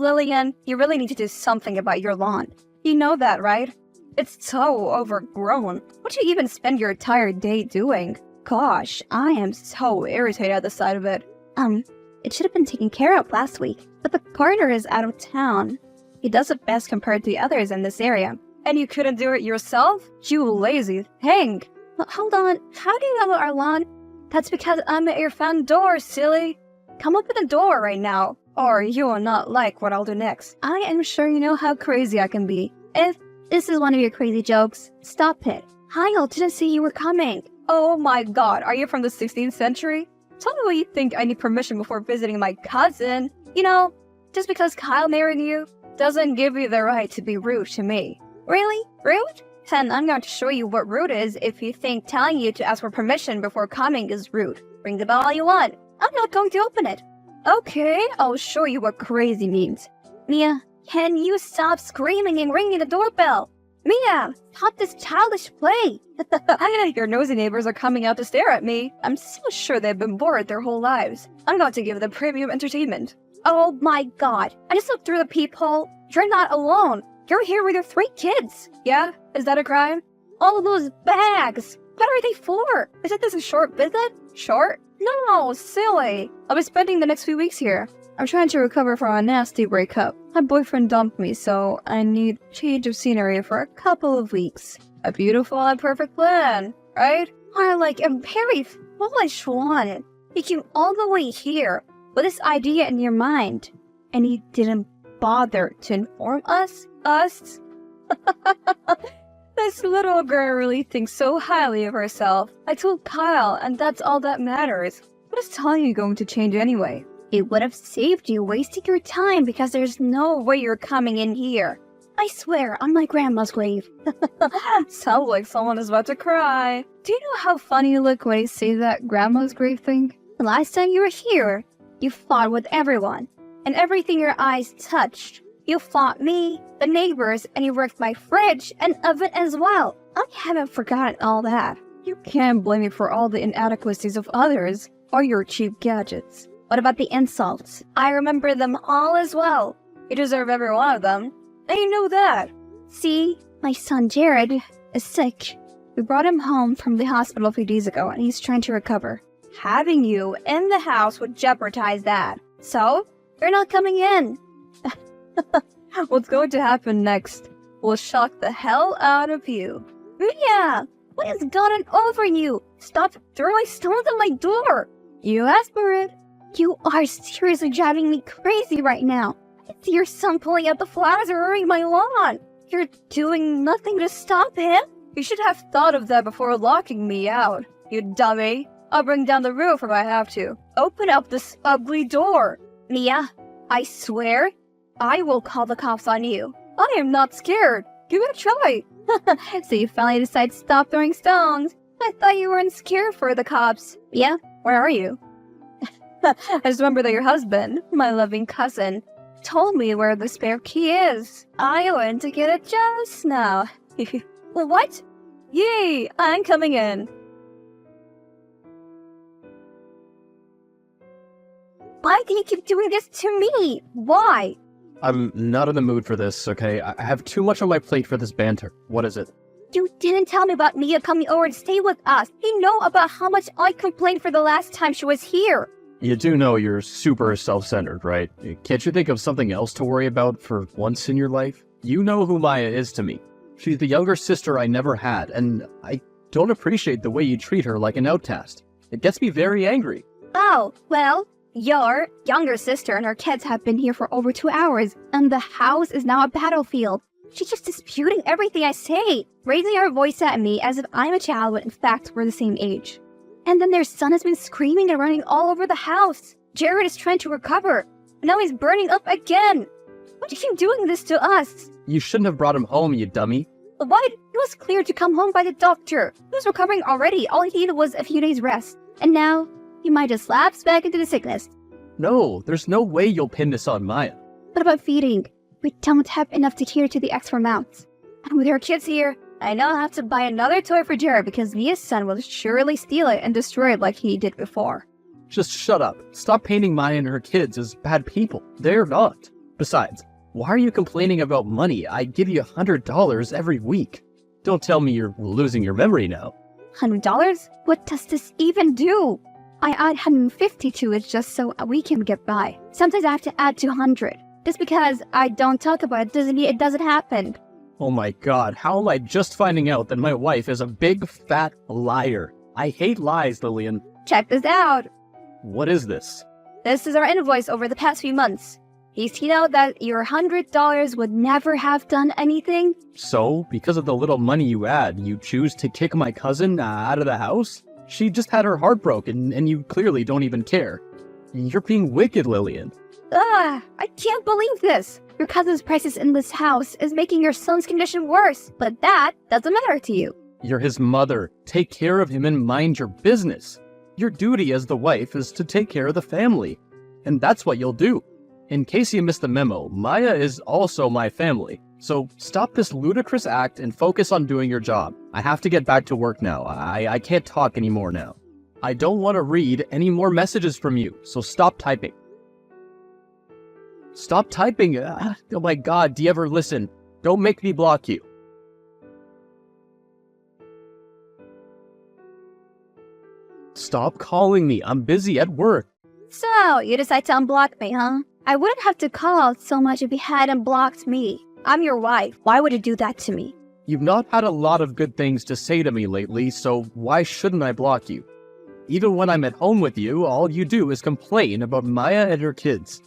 Lillian, you really need to do something about your lawn. You know that, right? It's so overgrown. What do you even spend your entire day doing? Gosh, I am so irritated at the sight of it. It should have been taken care of last week, but the gardener is out of town. He does it best compared to the others in this area. And you couldn't do it yourself? You lazy thing. Hold on, how do you know our lawn? That's because I'm at your front door, silly. Come open the door right now, or you will not like what I'll do next. I am sure you know how crazy I can be. If this is one of your crazy jokes, stop it. Kyle didn't see you were coming. Oh my god, are you from the 16th century? Tell me what you think I need permission before visiting my cousin. You know, just because Kyle married you doesn't give you the right to be rude to me. Really? Rude? Then I'm going to show you what rude is if you think telling you to ask for permission before coming is rude. Ring the bell all you want. I'm not going to open it. Okay, I'll show you what crazy means. Mia, can you stop screaming and ringing the doorbell? Mia, stop this childish play. Your nosy neighbors are coming out to stare at me. I'm so sure they've been bored their whole lives. I'm going to give them premium entertainment. Oh my god, I just looked through the peephole. You're not alone. You're here with your 3 kids. Yeah? Is that a crime? All those bags. What are they for? Isn't this a short visit? Short? No, silly. I'll be spending the next few weeks here. I'm trying to recover from a nasty breakup. My boyfriend dumped me, so I need change of scenery for a couple of weeks. A beautiful and perfect plan, right? I like a very foolish one. You came all the way here with this idea in your mind, and you didn't bother to inform us? This little girl really thinks so highly of herself. I told Kyle, and that's all that matters. What is telling you going to change anyway? It would have saved you wasting your time because there's no way you're coming in here. I swear, on my grandma's grave. Sounds like someone is about to cry. Do you know how funny you look when you say that grandma's grave thing? The last time you were here, you fought with everyone, and everything your eyes touched. You fought me, the neighbors, and you wrecked my fridge and oven as well. I haven't forgotten all that. You can't blame me for all the inadequacies of others or your cheap gadgets. What about the insults? I remember them all as well. You deserve every one of them. And you know that. See, my son Jared is sick. We brought him home from the hospital a few days ago and he's trying to recover. Having you in the house would jeopardize that. So, you're not coming in. What's going to happen next will shock the hell out of you. Mia, what has gotten over you? Stop throwing stones at my door. You asked for it. You are seriously driving me crazy right now. I see your son pulling out the flowers and ruining my lawn. You're doing nothing to stop him? You should have thought of that before locking me out, you dummy. I'll bring down the roof if I have to. Open up this ugly door. Mia, I swear, I will call the cops on you. I am not scared. Give it a try. So you finally decide to stop throwing stones. I thought you weren't scared for the cops. Yeah, where are you? I just remember that your husband, my loving cousin, told me where the spare key is. I went to get it just now. What? Yay, I'm coming in. Why do you keep doing this to me? Why? I'm not in the mood for this, okay? I have too much on my plate for this banter. What is it? You didn't tell me about Mia coming over to stay with us. You know about how much I complained for the last time she was here. You do know you're super self-centered, right? Can't you think of something else to worry about for once in your life? You know who Maya is to me. She's the younger sister I never had, and I don't appreciate the way you treat her like an outcast. It gets me very angry. Oh, well, your younger sister and her kids have been here for over 2 hours, and the house is now a battlefield. She's just disputing everything I say, raising her voice at me as if I'm a child when in fact we're the same age. And then their son has been screaming and running all over the house. Jared is trying to recover. Now he's burning up again. Why do you keep doing this to us? You shouldn't have brought him home, you dummy. Why? He was cleared to come home by the doctor. He was recovering already. All he needed was a few days rest. And now, he might just lapse back into the sickness. No, there's no way you'll pin this on Maya. What about feeding? We don't have enough to cater to the extra amounts. And with our kids here, I now have to buy another toy for Jared because Mia's son will surely steal it and destroy it like he did before. Just shut up. Stop painting Maya and her kids as bad people. They're not. Besides, why are you complaining about money? I give you $100 every week. Don't tell me you're losing your memory now. $100? What does this even do? I add 150 to it just so we can get by. Sometimes I have to add 200. Just because I don't talk about it doesn't mean it doesn't happen. Oh my god, how am I just finding out that my wife is a big fat liar? I hate lies, Lillian. Check this out. What is this? This is our invoice over the past few months. You see now that your $100 would never have done anything? So, because of the little money you add, you choose to kick my cousin out of the house? She just had her heart broken, and you clearly don't even care. You're being wicked, Lillian. I can't believe this. Your cousin's presence in this house is making your son's condition worse, but that doesn't matter to you. You're his mother. Take care of him and mind your business. Your duty as the wife is to take care of the family. And that's what you'll do. In case you missed the memo, Maya is also my family. So stop this ludicrous act and focus on doing your job. I have to get back to work now. I can't talk anymore now. I don't want to read any more messages from you, so stop typing. Stop typing. Oh my god, do you ever listen? Don't make me block you. Stop calling me. I'm busy at work. So, you decide to unblock me, huh? I wouldn't have to call out so much if you hadn't blocked me. I'm your wife. Why would you do that to me? You've not had a lot of good things to say to me lately, so why shouldn't I block you? Even when I'm at home with you, all you do is complain about Maya and her kids.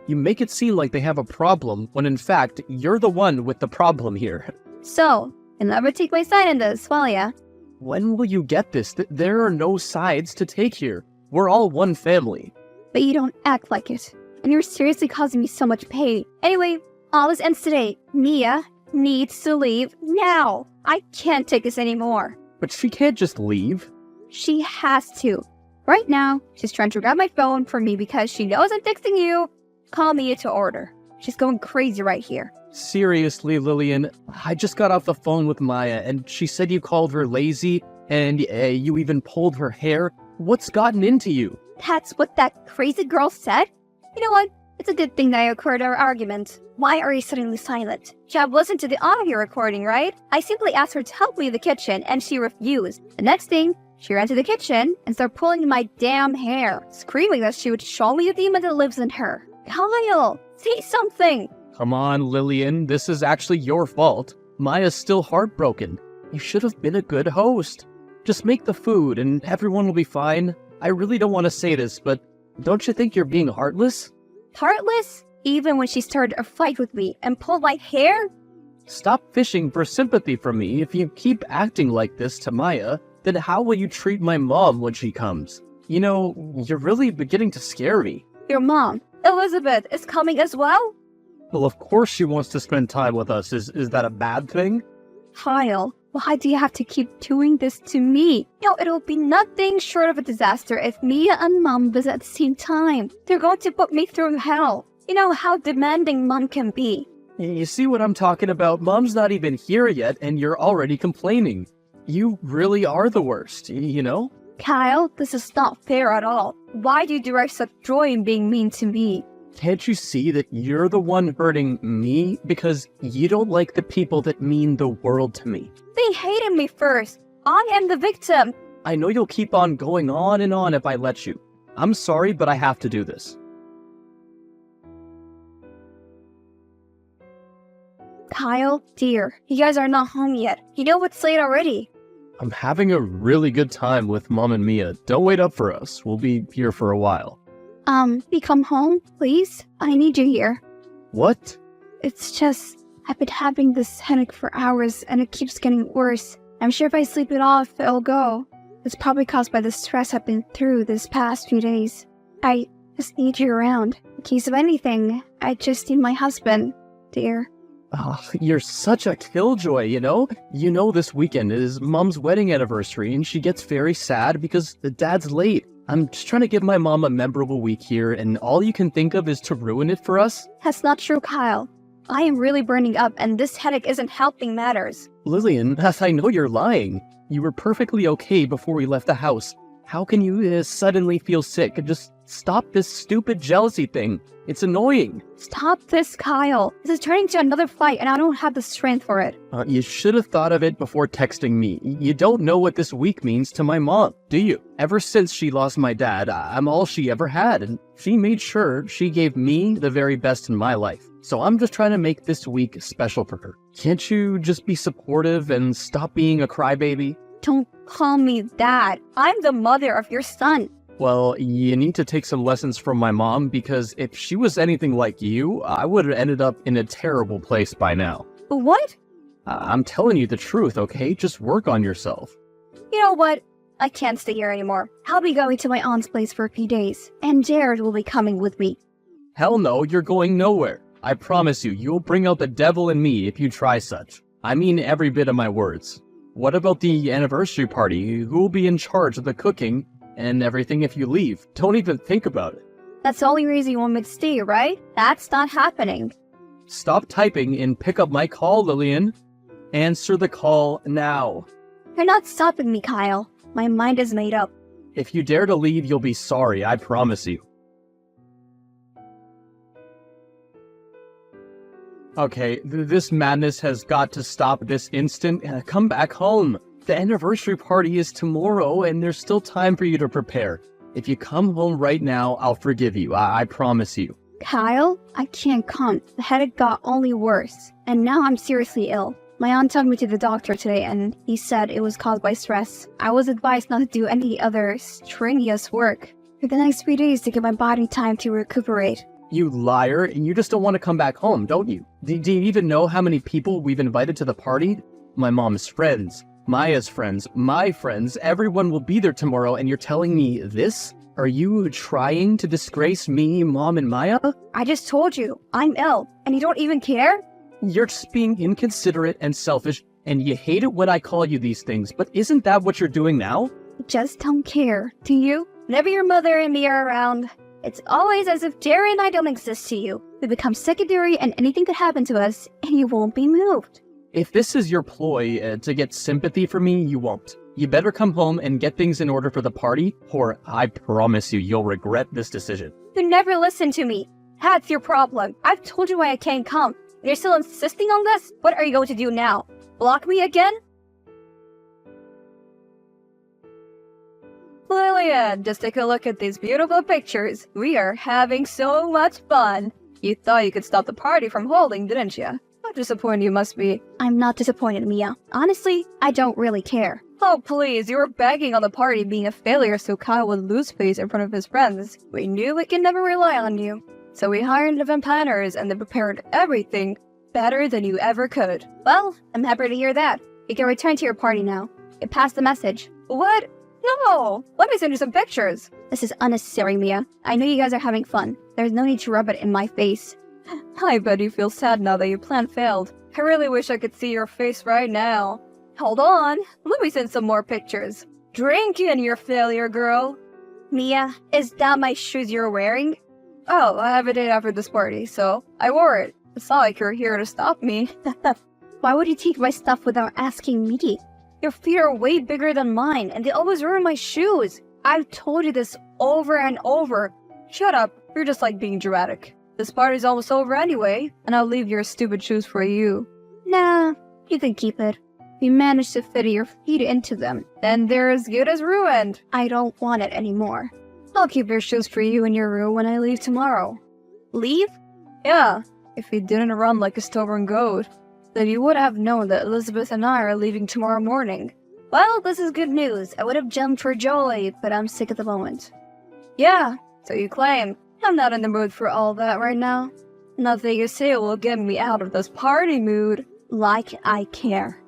You make it seem like they have a problem, when in fact, you're the one with the problem here. So, you'll never take my side in this, will ya? When will you get this? There are no sides to take here. We're all one family. But you don't act like it. And you're seriously causing me so much pain. Anyway, all this ends today. Mia needs to leave now. I can't take this anymore. But she can't just leave. She has to. Right now, she's trying to grab my phone from me because she knows I'm texting you. Call Mia to order. She's going crazy right here. Seriously, Lillian, I just got off the phone with Maya and she said you called her lazy and you even pulled her hair. What's gotten into you? That's what that crazy girl said? You know what? It's a good thing that I occurred our argument. Why are you suddenly silent? You have listened to the audio recording, right? I simply asked her to help me in the kitchen and she refused. The next thing, she ran to the kitchen and started pulling my damn hair, screaming that she would show me the demon that lives in her. Kyle, say something! Come on, Lillian, this is actually your fault. Maya's still heartbroken. You should have been a good host. Just make the food and everyone will be fine. I really don't want to say this, but don't you think you're being heartless? Heartless? Even when she started a fight with me and pulled my hair? Stop fishing for sympathy from me. If you keep acting like this to Maya, then how will you treat my mom when she comes? You know, you're really beginning to scare me. Your mom, Elizabeth, is coming as well? Well, of course she wants to spend time with us. Is that a bad thing? Kyle, why do you have to keep doing this to me? You know, it'll be nothing short of a disaster if Mia and Mom visit at the same time. They're going to put me through hell. You know how demanding Mom can be. You see what I'm talking about? Mom's not even here yet, and you're already complaining. You really are the worst, you know? Kyle, this is not fair at all. Why do you derive such joy in being mean to me? Can't you see that you're the one hurting me? Because you don't like the people that mean the world to me. They hated me first. I am the victim. I know you'll keep on going on and on if I let you. I'm sorry, but I have to do this. Kyle, dear, you guys are not home yet. You know it's late already. I'm having a really good time with Mom and Mia. Don't wait up for us. We'll be here for a while. We come home, please? I need you here. What? It's just, I've been having this headache for hours and it keeps getting worse. I'm sure if I sleep it off, it'll go. It's probably caused by the stress I've been through this past few days. I just need you around. In case of anything, I just need my husband, dear. Oh, you're such a killjoy, you know? You know this weekend is Mom's wedding anniversary and she gets very sad because the dad's late. I'm just trying to give my mom a memorable week here and all you can think of is to ruin it for us? That's not true, Kyle. I am really burning up and this headache isn't helping matters. Lillian, I know you're lying. You were perfectly okay before we left the house. How can you suddenly feel sick? Just Stop this stupid jealousy thing. It's annoying. Stop this, Kyle. This is turning to another fight and I don't have the strength for it. You should have thought of it before texting me. You don't know what this week means to my mom, do you? Ever since she lost my dad, I'm all she ever had, and she made sure she gave me the very best in my life. So I'm just trying to make this week special for her. Can't you just be supportive and stop being a crybaby? Don't call me that. I'm the mother of your son. Well, you need to take some lessons from my mom, because if she was anything like you, I would have ended up in a terrible place by now. What? I'm telling you the truth, okay? Just work on yourself. You know what? I can't stay here anymore. I'll be going to my aunt's place for a few days, and Jared will be coming with me. Hell no, you're going nowhere. I promise you, you'll bring out the devil in me if you try such. I mean every bit of my words. What about the anniversary party? Who will be in charge of the cooking and everything if you leave? Don't even think about it. That's the only reason you want me to stay, right? That's not happening. Stop typing and pick up my call, Lillian. Answer the call now. You're not stopping me, Kyle. My mind is made up. If you dare to leave, you'll be sorry, I promise you. Okay, this madness has got to stop this instant. Come back home. The anniversary party is tomorrow, and there's still time for you to prepare. If you come home right now, I'll forgive you. I promise you. Kyle, I can't come. The headache got only worse, and now I'm seriously ill. My aunt took me to the doctor today, and he said it was caused by stress. I was advised not to do any other strenuous work for the next 3 days to give my body time to recuperate. You liar, and you just don't want to come back home, don't you? Do you even know how many people we've invited to the party? My mom's friends, Maya's friends, my friends, everyone will be there tomorrow, and you're telling me this? Are you trying to disgrace me, Mom, and Maya? I just told you, I'm ill, and you don't even care? You're just being inconsiderate and selfish, and you hate it when I call you these things, but isn't that what you're doing now? I just don't care, do you? Whenever your mother and me are around, it's always as if Jerry and I don't exist to you. We become secondary and anything could happen to us, and you won't be moved. If this is your ploy to get sympathy from me, you won't. You better come home and get things in order for the party, or I promise you, you'll regret this decision. You never listen to me. That's your problem. I've told you why I can't come. You're still insisting on this? What are you going to do now? Block me again? Lillian, just take a look at these beautiful pictures. We are having so much fun. You thought you could stop the party from holding, didn't you? How disappointed you must be. I'm not disappointed, Mia. Honestly, I don't really care. Oh, please, you were begging on the party being a failure so Kyle would lose face in front of his friends. We knew we could never rely on you. So we hired event planners and they prepared everything better than you ever could. Well, I'm happy to hear that. You can return to your party now. It passed the message. What? No! Let me send you some pictures. This is unnecessary, Mia. I know you guys are having fun. There's no need to rub it in my face. I bet you feel sad now that your plan failed. I really wish I could see your face right now. Hold on. Let me send some more pictures. Drink in your failure, girl. Mia, is that my shoes you're wearing? Oh, I have a date after this party, so I wore it. It's not like you're here to stop me. Why would you take my stuff without asking me? Your feet are way bigger than mine, and they always ruin my shoes. I've told you this over and over. Shut up, you're just like being dramatic. This party's almost over anyway, and I'll leave your stupid shoes for you. Nah, you can keep it. If you manage to fit your feet into them, then they're as good as ruined. I don't want it anymore. I'll keep your shoes for you in your room when I leave tomorrow. Leave? Yeah, if you didn't run like a stubborn goat, then you would have known that Elizabeth and I are leaving tomorrow morning. Well, this is good news. I would have jumped for joy, but I'm sick at the moment. Yeah, so you claim. I'm not in the mood for all that right now. Nothing you say will get me out of this party mood. Like I care.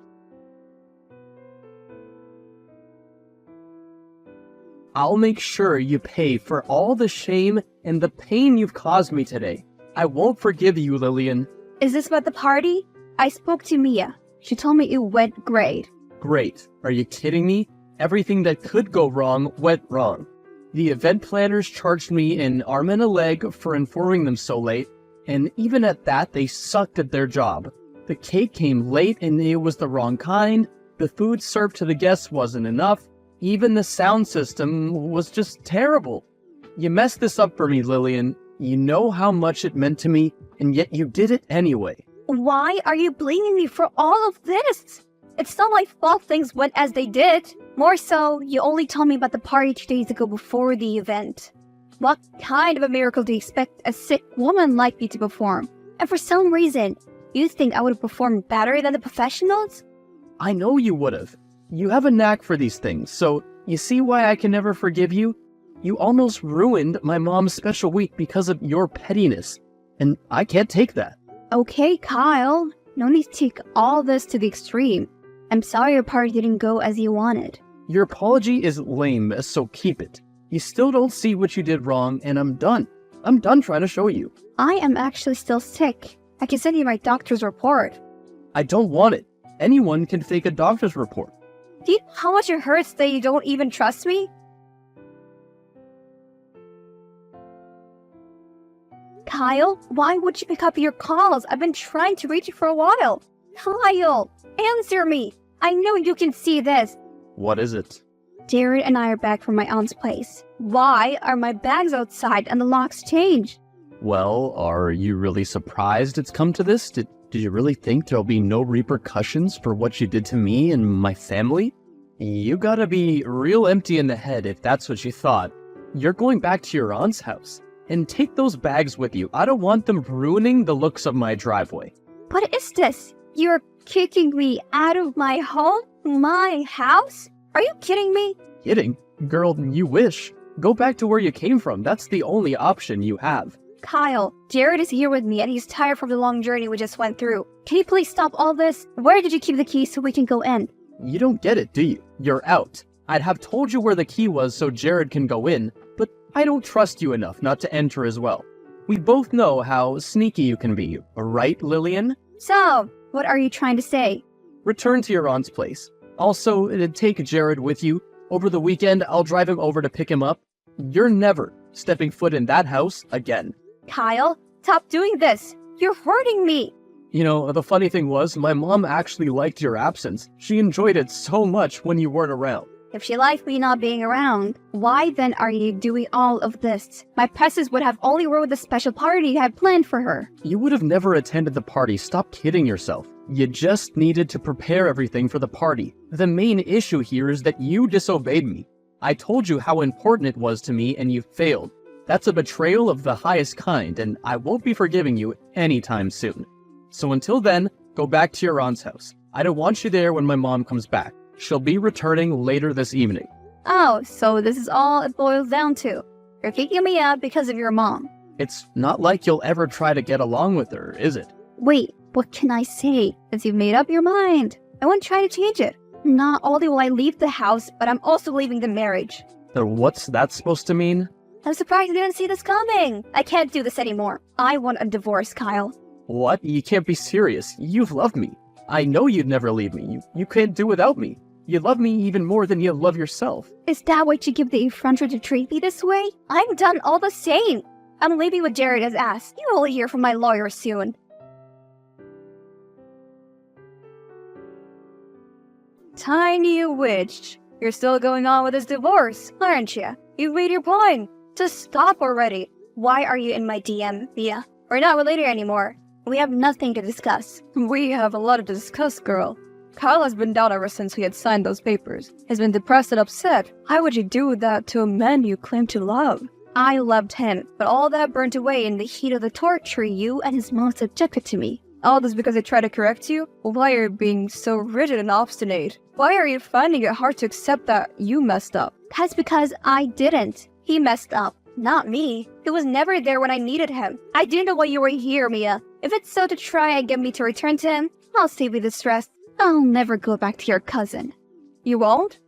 I'll make sure you pay for all the shame and the pain you've caused me today. I won't forgive you, Lillian. Is this about the party? I spoke to Mia. She told me it went great. Great. Are you kidding me? Everything that could go wrong went wrong. The event planners charged me an arm and a leg for informing them so late, and even at that, they sucked at their job. The cake came late and it was the wrong kind. The food served to the guests wasn't enough. Even the sound system was just terrible. You messed this up for me, Lillian. You know how much it meant to me, and yet you did it anyway. Why are you blaming me for all of this? It's not my fault things went as they did. More so, you only told me about the party 2 days ago before the event. What kind of a miracle do you expect a sick woman like me to perform? And for some reason, you think I would have performed better than the professionals? I know you would've. You have a knack for these things, so you see why I can never forgive you? You almost ruined my mom's special week because of your pettiness, and I can't take that. Okay, Kyle. No need to take all this to the extreme. I'm sorry your party didn't go as you wanted. Your apology is lame, so keep it. You still don't see what you did wrong, and I'm done. I'm done trying to show you. I am actually still sick. I can send you my doctor's report. I don't want it. Anyone can fake a doctor's report. Do you know how much it hurts that you don't even trust me? Kyle, why would you pick up your calls? I've been trying to reach you for a while. Kyle, answer me. I know you can see this. What is it? Jared and I are back from my aunt's place. Why are my bags outside and the locks changed? Well, are you really surprised it's come to this? Did you really think there'll be no repercussions for what you did to me and my family? You gotta be real empty in the head if that's what you thought. You're going back to your aunt's house. And take those bags with you. I don't want them ruining the looks of my driveway. What is this? You're kicking me out of my home? My house? Are you kidding me? Kidding? Girl, you wish. Go back to where you came from. That's the only option you have. Kyle, Jared is here with me and he's tired from the long journey we just went through. Can you please stop all this? Where did you keep the keys so we can go in? You don't get it, do you? You're out. I'd have told you where the key was so Jared can go in, but I don't trust you enough not to enter as well. We both know how sneaky you can be, right, Lillian? So, what are you trying to say? Return to your aunt's place. Also, take Jared with you. Over the weekend, I'll drive him over to pick him up. You're never stepping foot in that house again. Kyle, stop doing this. You're hurting me. You know, the funny thing was, my mom actually liked your absence. She enjoyed it so much when you weren't around. If she liked me not being around, why then are you doing all of this? My presence would have only ruined the special party you had planned for her. You would have never attended the party. Stop kidding yourself. You just needed to prepare everything for the party. The main issue here is that you disobeyed me. I told you how important it was to me and you failed. That's a betrayal of the highest kind, and I won't be forgiving you anytime soon. So until then, go back to your aunt's house. I don't want you there when my mom comes back. She'll be returning later this evening. Oh, so this is all it boils down to. You're kicking me out because of your mom. It's not like you'll ever try to get along with her, is it? Wait, what can I say? Since you've made up your mind, I won't try to change it. Not only will I leave the house, but I'm also leaving the marriage. What's that supposed to mean? I'm surprised you didn't see this coming. I can't do this anymore. I want a divorce, Kyle. What? You can't be serious. You've loved me. I know you'd never leave me. You can't do without me. You love me even more than you love yourself. Is that what you give the effrontery to treat me this way? I'm done all the same. I'm leaving what Jared has asked. You will hear from my lawyer soon. Tiny witch. You're still going on with this divorce, aren't you? You've made your point. Just stop already. Why are you in my DM, Mia? We're not related anymore. We have nothing to discuss. We have a lot to discuss, girl. Kyle has been down ever since we had signed those papers. He's been depressed and upset. Why would you do that to a man you claim to love? I loved him, but all that burnt away in the heat of the torture you and his mom subjected to me. All this because I tried to correct you? Why are you being so rigid and obstinate? Why are you finding it hard to accept that you messed up? That's because I didn't. He messed up, not me. He was never there when I needed him. I didn't know why you were here, Mia. If it's so to try and get me to return to him, I'll save you the stress. I'll never go back to your cousin. You won't?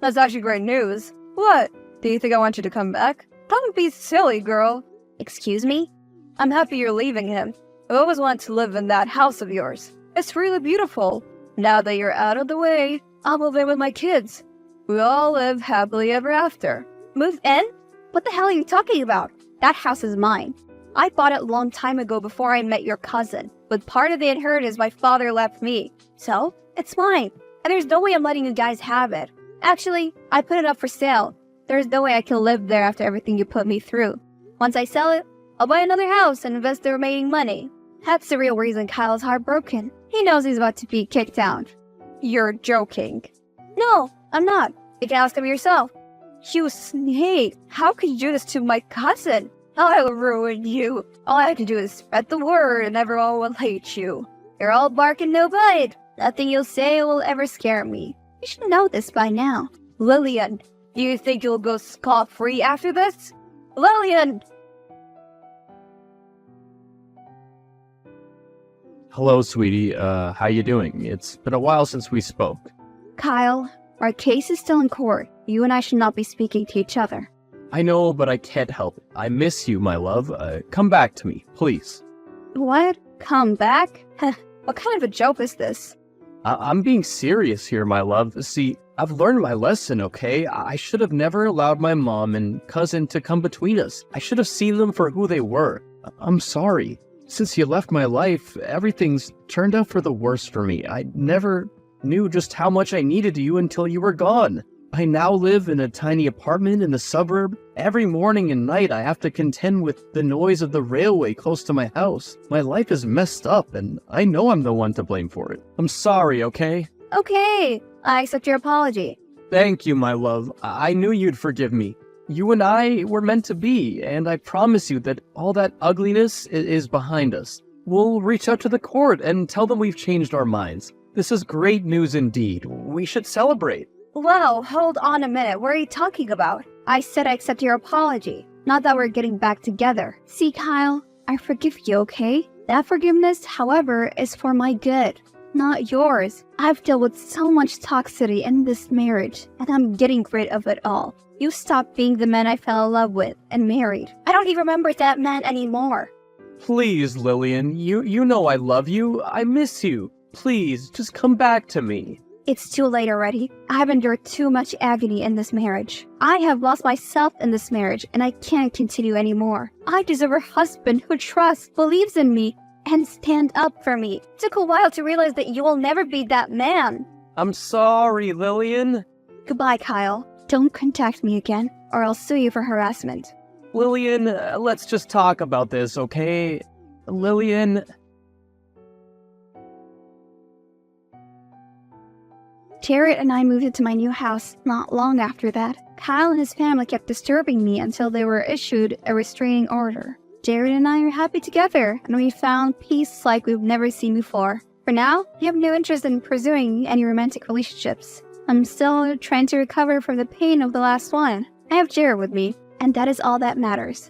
That's actually great news. What? Do you think I want you to come back? Don't be silly, girl. Excuse me? I'm happy you're leaving him. I always wanted to live in that house of yours. It's really beautiful. Now that you're out of the way, I'll move in with my kids. We all live happily ever after. Move in? What the hell are you talking about? That house is mine. I bought it a long time ago before I met your cousin. But part of the inheritance my father left me. So, it's mine. And there's no way I'm letting you guys have it. Actually, I put it up for sale. There's no way I can live there after everything you put me through. Once I sell it, I'll buy another house and invest the remaining money. That's the real reason Kyle's heartbroken. He knows he's about to be kicked out. You're joking. No, I'm not. You can ask him yourself. You snake! How could you do this to my cousin? I'll ruin you. All I have to do is spread the word and everyone will hate you. You're all bark and no bite. Nothing you'll say will ever scare me. You should know this by now. Lillian, do you think you'll go scot-free after this? Lillian! Hello, sweetie. How you doing? It's been a while since we spoke. Kyle, our case is still in court. You and I should not be speaking to each other. I know, but I can't help it. I miss you, my love. Come back to me, please. What? Come back? What kind of a joke is this? I'm being serious here, my love. See, I've learned my lesson, okay? I should have never allowed my mom and cousin to come between us. I should have seen them for who they were. I'm sorry. Since you left my life, everything's turned out for the worse for me. I never knew just how much I needed you until you were gone. I now live in a tiny apartment in the suburb. Every morning and night I have to contend with the noise of the railway close to my house. My life is messed up and I know I'm the one to blame for it. I'm sorry, okay? Okay, I accept your apology. Thank you, my love. I knew you'd forgive me. You and I were meant to be, and I promise you that all that ugliness is behind us. We'll reach out to the court and tell them we've changed our minds. This is great news indeed. We should celebrate. Whoa, hold on a minute. What are you talking about? I said I accept your apology, not that we're getting back together. See, Kyle, I forgive you, okay? That forgiveness, however, is for my good, not yours. I've dealt with so much toxicity in this marriage, and I'm getting rid of it all. You stopped being the man I fell in love with and married. I don't even remember that man anymore. Please, Lillian, you know I love you. I miss you. Please, just come back to me. It's too late already. I've endured too much agony in this marriage. I have lost myself in this marriage, and I can't continue anymore. I deserve a husband who trusts, believes in me, and stand up for me. It took a while to realize that you will never be that man. I'm sorry, Lillian. Goodbye, Kyle. Don't contact me again, or I'll sue you for harassment. Lillian, let's just talk about this, okay? Lillian... Jared and I moved into my new house not long after that. Kyle and his family kept disturbing me until they were issued a restraining order. Jared and I are happy together, and we found peace like we've never seen before. For now, we have no interest in pursuing any romantic relationships. I'm still trying to recover from the pain of the last one. I have Jared with me, and that is all that matters.